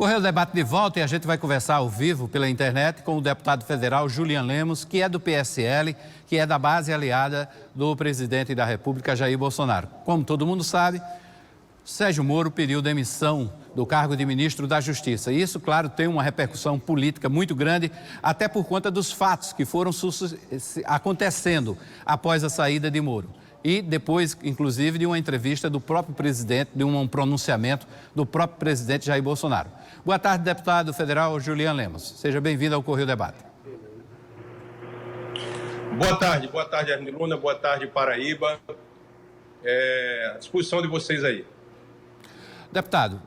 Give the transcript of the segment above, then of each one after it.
Correio do Debate de volta e a gente vai conversar ao vivo pela internet com o deputado federal Julian Lemos, que é do PSL, que é da base aliada do presidente da República, Jair Bolsonaro. Como todo mundo sabe, Sérgio Moro pediu demissão do cargo de ministro da Justiça. E isso, claro, tem uma repercussão política muito grande, até por conta dos fatos que foram acontecendo após a saída de Moro. E depois, inclusive, de uma entrevista do próprio presidente, de um pronunciamento do próprio presidente Jair Bolsonaro. Boa tarde, deputado federal Julian Lemos. Seja bem-vindo ao Correio Debate. Boa tarde, Armin Luna, boa tarde, Paraíba. À disposição de vocês aí. Deputado,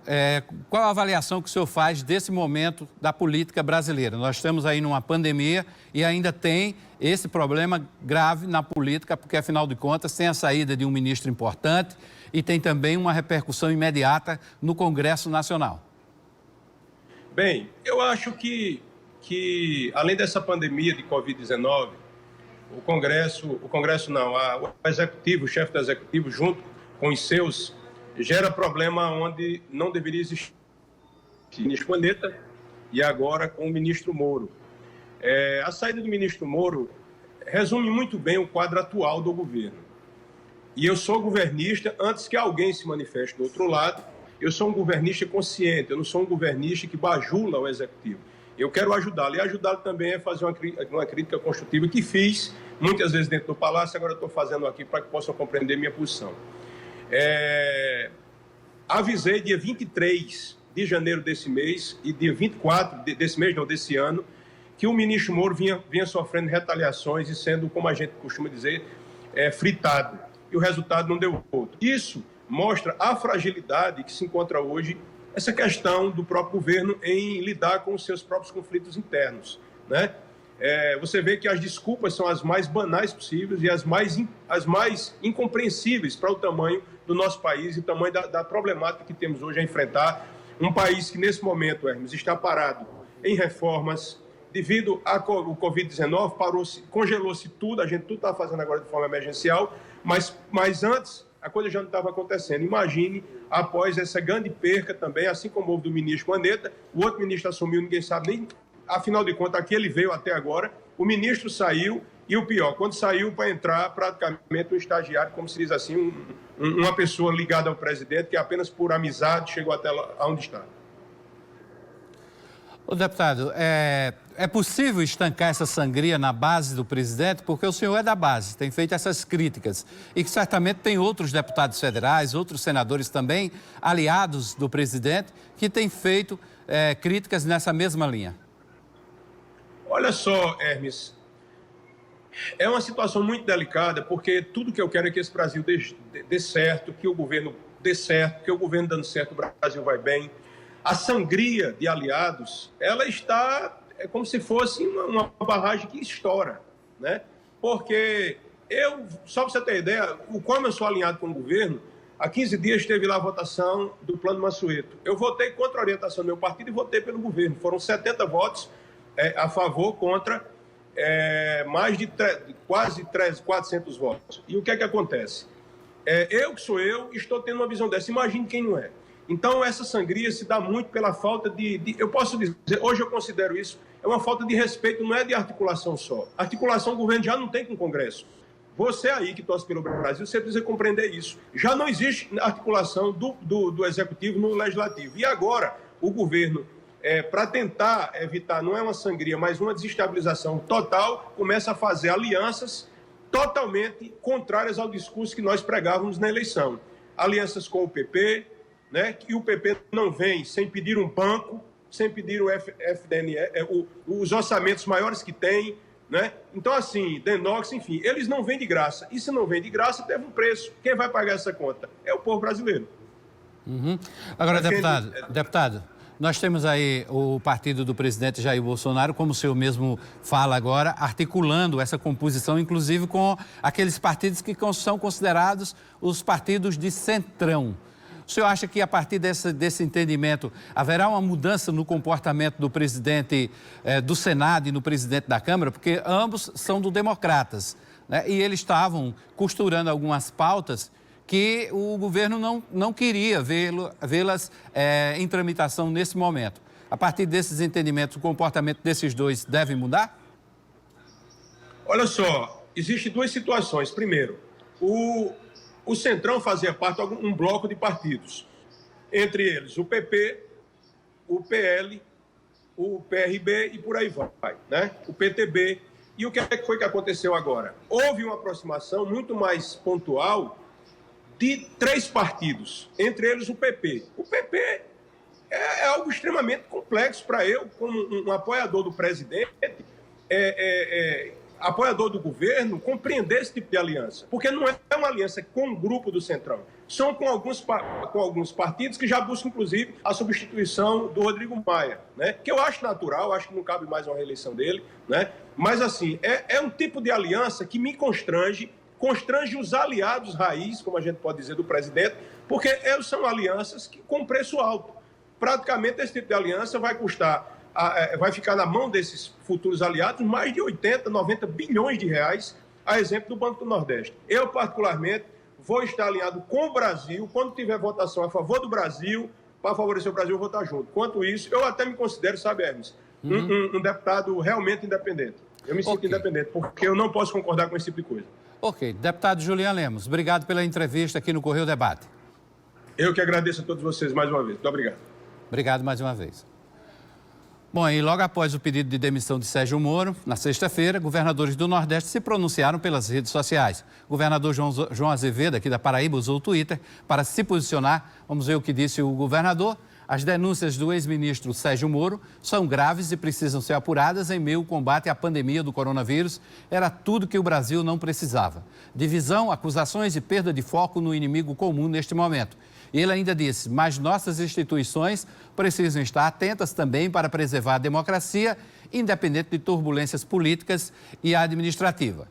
qual a avaliação que o senhor faz desse momento da política brasileira? Nós estamos aí numa pandemia e ainda tem esse problema grave na política, porque, afinal de contas, tem a saída de um ministro importante e tem também uma repercussão imediata no Congresso Nacional. Bem, eu acho que além dessa pandemia de Covid-19, o Executivo, o chefe do Executivo, junto com os seus, gera problema onde não deveria existir. O ministro Mandetta e agora com o ministro Moro. A saída do ministro Moro resume muito bem o quadro atual do governo. E eu sou governista, antes que alguém se manifeste do outro lado, eu sou um governista consciente, eu não sou um governista que bajula o Executivo. Eu quero ajudá-lo, e ajudá-lo também é fazer uma crítica construtiva que fiz, muitas vezes dentro do Palácio, agora estou fazendo aqui para que possam compreender minha posição. Avisei dia 23 de janeiro desse mês e dia 24 desse ano, que o ministro Moro vinha sofrendo retaliações e sendo, como a gente costuma dizer, fritado. E o resultado não deu outro. Isso mostra a fragilidade que se encontra hoje essa questão do próprio governo em lidar com os seus próprios conflitos internos, né? Você vê que as desculpas são as mais banais possíveis e as mais incompreensíveis para o tamanho do nosso país e o tamanho da problemática que temos hoje a enfrentar. Um país que, nesse momento, Hermes, está parado em reformas. Devido ao Covid-19, congelou-se tudo, a gente tudo está fazendo agora de forma emergencial, mas antes a coisa já não estava acontecendo. Imagine, após essa grande perca também, assim como houve do ministro Mandetta, o outro ministro assumiu, ninguém sabe nem, afinal de contas, aqui ele veio até agora, o ministro saiu, e o pior, quando saiu para entrar praticamente um estagiário, como se diz assim, uma pessoa ligada ao presidente, que apenas por amizade chegou até lá onde está. Ô, deputado, é possível estancar essa sangria na base do presidente? Porque o senhor é da base, tem feito essas críticas. E que certamente tem outros deputados federais, outros senadores também, aliados do presidente, que têm feito críticas nessa mesma linha. Olha só, Hermes, é uma situação muito delicada, porque tudo que eu quero é que esse Brasil dê certo, que o governo dê certo, que o governo dando certo, o Brasil vai bem. A sangria de aliados, ela está como se fosse uma barragem que estoura, né? Porque só para você ter ideia, como eu sou alinhado com o governo, há 15 dias teve lá a votação do Plano Mansueto. Eu votei contra a orientação do meu partido e votei pelo governo. Foram 70 votos a favor, contra mais de quase 400 votos. E o que é que acontece? Eu que sou estou tendo uma visão dessa. Imagine quem não é. Então, essa sangria se dá muito pela falta eu posso dizer, hoje eu considero isso, é uma falta de respeito, não é de articulação só. Articulação o governo já não tem com o Congresso. Você aí que torce pelo Brasil, você precisa compreender isso. Já não existe articulação do Executivo no Legislativo. E agora, o governo, para tentar evitar, não é uma sangria, mas uma desestabilização total, começa a fazer alianças totalmente contrárias ao discurso que nós pregávamos na eleição. Alianças com o PP, né, que o PP não vem sem pedir um banco, sem pedir o FDNE, os orçamentos maiores que tem, né? Então, assim, Denox, enfim, eles não vêm de graça. E se não vem de graça, teve um preço. Quem vai pagar essa conta? É o povo brasileiro. Uhum. Agora, deputado, nós temos aí o partido do presidente Jair Bolsonaro, como o senhor mesmo fala agora, articulando essa composição, inclusive com aqueles partidos que são considerados os partidos de centrão. O senhor acha que, a partir desse entendimento, haverá uma mudança no comportamento do presidente do Senado e no presidente da Câmara? Porque ambos são do Democratas, né? E eles estavam costurando algumas pautas que o governo não queria vê-las em tramitação nesse momento. A partir desses entendimentos, o comportamento desses dois deve mudar? Olha só, existem duas situações. Primeiro, o Centrão fazia parte de um bloco de partidos, entre eles o PP, o PL, o PRB e por aí vai, né? O PTB. E o que foi que aconteceu agora? Houve uma aproximação muito mais pontual de 3 partidos, entre eles o PP. O PP é algo extremamente complexo para eu, como um apoiador do presidente, apoiador do governo, compreender esse tipo de aliança. Porque não é uma aliança com o grupo do Centrão. São com alguns partidos que já buscam, inclusive, a substituição do Rodrigo Maia, né? Que eu acho natural, acho que não cabe mais uma reeleição dele, né? Mas, assim, é um tipo de aliança que me constrange os aliados raiz, como a gente pode dizer, do presidente, porque eles são alianças com preço alto. Praticamente, esse tipo de aliança vai ficar na mão desses futuros aliados mais de 80, 90 bilhões de reais, a exemplo do Banco do Nordeste. Eu, particularmente, vou estar alinhado com o Brasil. Quando tiver votação a favor do Brasil, para favorecer o Brasil, eu vou estar junto. Quanto isso, eu até me considero, sabe, Hermes, um deputado realmente independente. Eu me sinto independente, porque eu não posso concordar com esse tipo de coisa. Ok. Deputado Julian Lemos, obrigado pela entrevista aqui no Correio Debate. Eu que agradeço a todos vocês mais uma vez. Muito obrigado. Obrigado mais uma vez. Bom, e logo após o pedido de demissão de Sérgio Moro, na sexta-feira, governadores do Nordeste se pronunciaram pelas redes sociais. O governador João Azevedo, aqui da Paraíba, usou o Twitter para se posicionar. Vamos ver o que disse o governador. As denúncias do ex-ministro Sérgio Moro são graves e precisam ser apuradas em meio ao combate à pandemia do coronavírus. Era tudo que o Brasil não precisava. Divisão, acusações e perda de foco no inimigo comum neste momento. Ele ainda disse, mas nossas instituições precisam estar atentas também para preservar a democracia, independente de turbulências políticas e administrativa.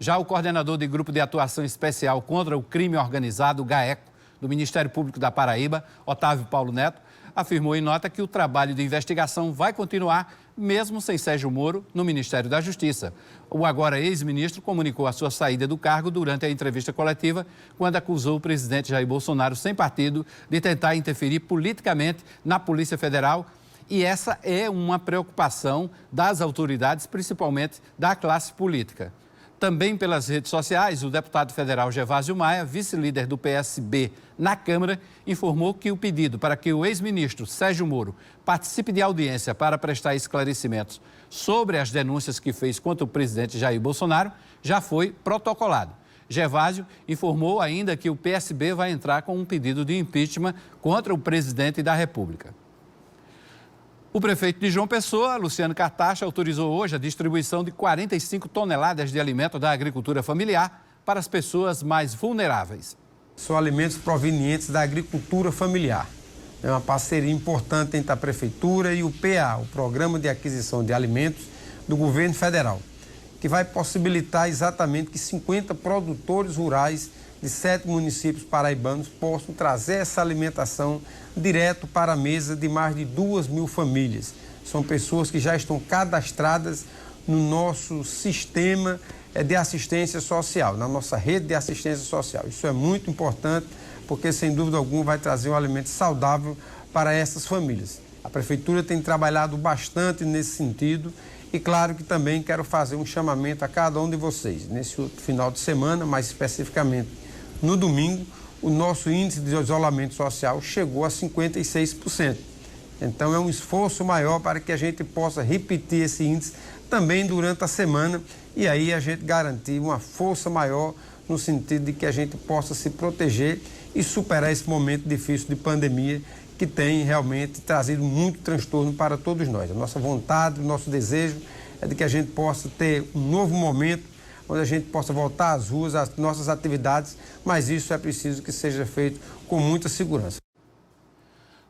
Já o coordenador do Grupo de Atuação Especial contra o Crime Organizado, GAECO, do Ministério Público da Paraíba, Otávio Paulo Neto, afirmou em nota que o trabalho de investigação vai continuar, mesmo sem Sérgio Moro, no Ministério da Justiça. O agora ex-ministro comunicou a sua saída do cargo durante a entrevista coletiva, quando acusou o presidente Jair Bolsonaro, sem partido, de tentar interferir politicamente na Polícia Federal. E essa é uma preocupação das autoridades, principalmente da classe política. Também pelas redes sociais, o deputado federal Gervásio Maia, vice-líder do PSB na Câmara, informou que o pedido para que o ex-ministro Sérgio Moro participe de audiência para prestar esclarecimentos sobre as denúncias que fez contra o presidente Jair Bolsonaro já foi protocolado. Gervásio informou ainda que o PSB vai entrar com um pedido de impeachment contra o presidente da República. O prefeito de João Pessoa, Luciano Cartacho, autorizou hoje a distribuição de 45 toneladas de alimento da agricultura familiar para as pessoas mais vulneráveis. São alimentos provenientes da agricultura familiar. É uma parceria importante entre a Prefeitura e o PA, o Programa de Aquisição de Alimentos do Governo Federal, que vai possibilitar exatamente que 50 produtores rurais de 7 municípios paraibanos possam trazer essa alimentação direto para a mesa de mais de 2.000 famílias. São pessoas que já estão cadastradas no nosso sistema de assistência social, na nossa rede de assistência social. Isso é muito importante porque, sem dúvida alguma, vai trazer um alimento saudável para essas famílias. A Prefeitura tem trabalhado bastante nesse sentido e, claro, que também quero fazer um chamamento a cada um de vocês. Nesse final de semana, mais especificamente no domingo, o nosso índice de isolamento social chegou a 56%. Então, é um esforço maior para que a gente possa repetir esse índice também durante a semana e aí a gente garantir uma força maior no sentido de que a gente possa se proteger e superar esse momento difícil de pandemia que tem realmente trazido muito transtorno para todos nós. A nossa vontade, o nosso desejo é de que a gente possa ter um novo momento onde a gente possa voltar às ruas, às nossas atividades, mas isso é preciso que seja feito com muita segurança.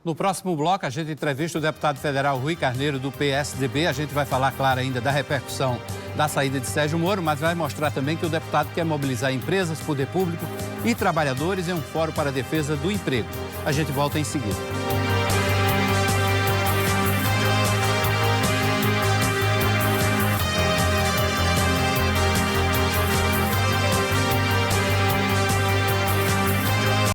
No próximo bloco, a gente entrevista o deputado federal Rui Carneiro, do PSDB. A gente vai falar, claro, ainda da repercussão da saída de Sérgio Moro, mas vai mostrar também que o deputado quer mobilizar empresas, poder público e trabalhadores em um fórum para a defesa do emprego. A gente volta em seguida.